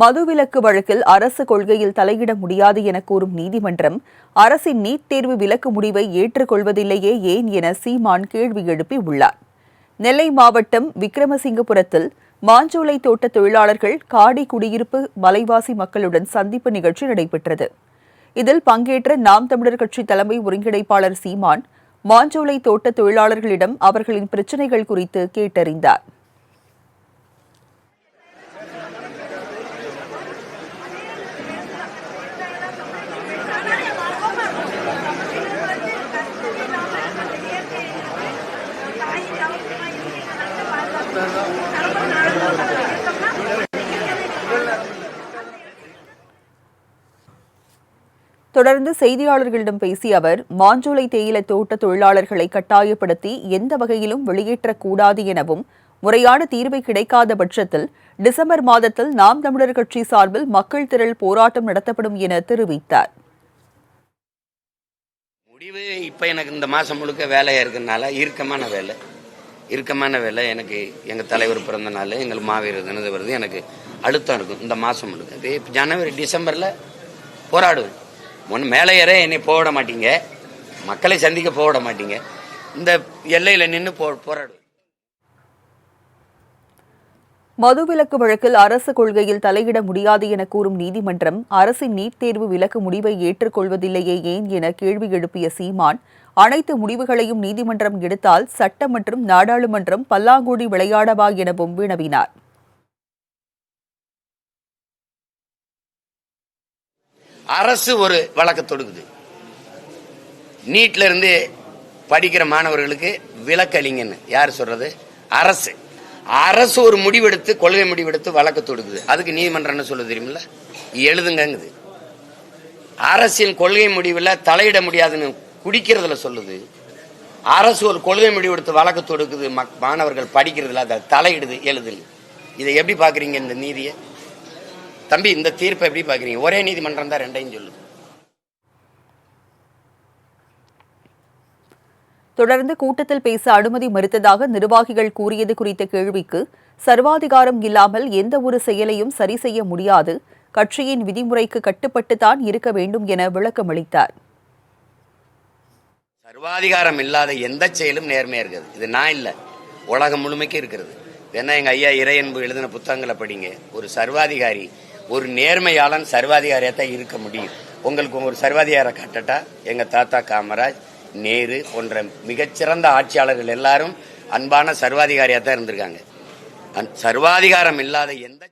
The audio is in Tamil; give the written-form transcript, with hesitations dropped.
மதுவிலக்கு வழக்கில் அரசு கொள்கையில் தலையிட முடியாது என கூறும் நீதிமன்றம் அரசின் நீட் தேர்வு விலக்கு முடிவை ஏற்றுக்கொள்வதில்லையே ஏன் என சீமான் கேள்வி எழுப்பியுள்ளார். நெல்லை மாவட்டம் விக்கிரமசிங்கபுரத்தில் மாஞ்சோலை தோட்ட தொழிலாளர்கள் காடி குடியிருப்பு மலைவாசி மக்களுடன் சந்திப்பு நிகழ்ச்சி நடைபெற்றது. இதில் பங்கேற்ற நாம் தமிழர் கட்சி தலைமை ஒருங்கிணைப்பாளர் சீமான் மாஞ்சோலை தோட்ட தொழிலாளர்களிடம் அவர்களின் பிரச்சினைகள் குறித்து கேட்டறிந்தார். தொடர்ந்து செய்தியாளர்களிடம் பேசிய அவர், மாஞ்சோலை தேயில தோட்ட தொழிலாளர்களை கட்டாயப்படுத்தி எந்த வகையிலும் வெளியேற்றக்கூடாது எனவும், முறையான தீர்வு கிடைக்காத பட்சத்தில் டிசம்பர் மாதத்தில் நாம் தமிழர் கட்சி சார்பில் மக்கள் திரள் போராட்டம் நடத்தப்படும் என தெரிவித்தார். முடிவு இப்ப எனக்கு இந்த மாசம் முழுக்க வேலையா இருக்கிறதுனால இறுக்கமான வேலை எனக்கு எங்க தலைவர் பிறந்த நாள், எங்கள் மாவீரர் தினது வருது, எனக்கு அழுத்தம் இருக்கும் இந்த மாசம் முழுக்க. ஜனவரி டிசம்பர்ல போராடுவேன். மேலே ஏற என்னை போட மாட்டீங்க, மக்களை சந்திக்க போட மாட்டீங்க, இந்த எல்லையில நின்று போராடுவேன். மதுவிலக்கு வழக்கில் அரசு கொள்கையில் தலையிட முடியாது என கூறும் நீதிமன்றம் அரசின் நீட் தேர்வு விலக்கு முடிவை ஏற்றுக்கொள்வதில்லையே ஏன் என கேள்வி எழுப்பிய சீமான், அனைத்து முடிவுகளையும் நீதிமன்றம் எடுத்தால் சட்டம் மற்றும் நாடாளுமன்றம் பல்லாங்குழி விளையாடவா எனவும் வினவினார். அரசு ஒரு வழக்கு தொடுக்குது, நீட்ல இருந்து படிக்கிற மாணவர்களுக்கு விலக்கு அளிங்கன்னு யார் சொல்றது? அரசு ஒரு முடிவெடுத்து, கொள்கை முடிவெடுத்து வழக்கு தொடுக்குது. அதுக்கு நீதிமன்றம் என்ன சொல்ல தெரியுமில்ல, எழுதுங்குது. அரசின் கொள்கை முடிவில் தலையிட முடியாதுன்னு குடிக்கிறதுல சொல்லுது. அரசு ஒரு கொள்கை முடிவெடுத்து வழக்கு தொடுக்குது, மாணவர்கள் படிக்கிறதுல அதை தலையிடுது, எழுதுது. இதை எப்படி பாக்குறீங்க இந்த நீதியை? தம்பி, இந்த தீர்ப்பை எப்படி பாக்குறீங்க? ஒரே நீதிமன்றம் தான் ரெண்டையும் சொல்லுது. தொடர்ந்து கூட்டத்தில் பேச அனுமதி மறுத்ததாக நிர்வாகிகள் கூறியது குறித்த கேள்விக்கு, சர்வாதிகாரம் இல்லாமல் எந்த ஒரு செயலையும் சரி செய்ய முடியாது, கட்சியின் விதிமுறைக்கு கட்டுப்பட்டுத்தான் இருக்க வேண்டும் என விளக்கமளித்தார். சர்வாதிகாரம் இல்லாத எந்த செயலும் நேர்மையா இருக்குது. இது நான் இல்ல, உலகம் முழுமைக்கு இருக்கிறது. ஏன்னா எங்க ஐயா இறையன்பு எழுதின புத்தகங்களை படிங்க. ஒரு சர்வாதிகாரி, ஒரு நேர்மையாளன் சர்வாதிகாரியாத்தான் இருக்க முடியும். உங்களுக்கு ஒரு சர்வாதிகார காட்டட்டா? எங்க தாத்தா காமராஜ், நேரு போன்ற மிகச்சிறந்த ஆட்சியாளர்கள் எல்லாரும் அன்பான சர்வாதிகாரியாத்தான் இருந்திருக்காங்க. சர்வாதிகாரம் இல்லாத எந்த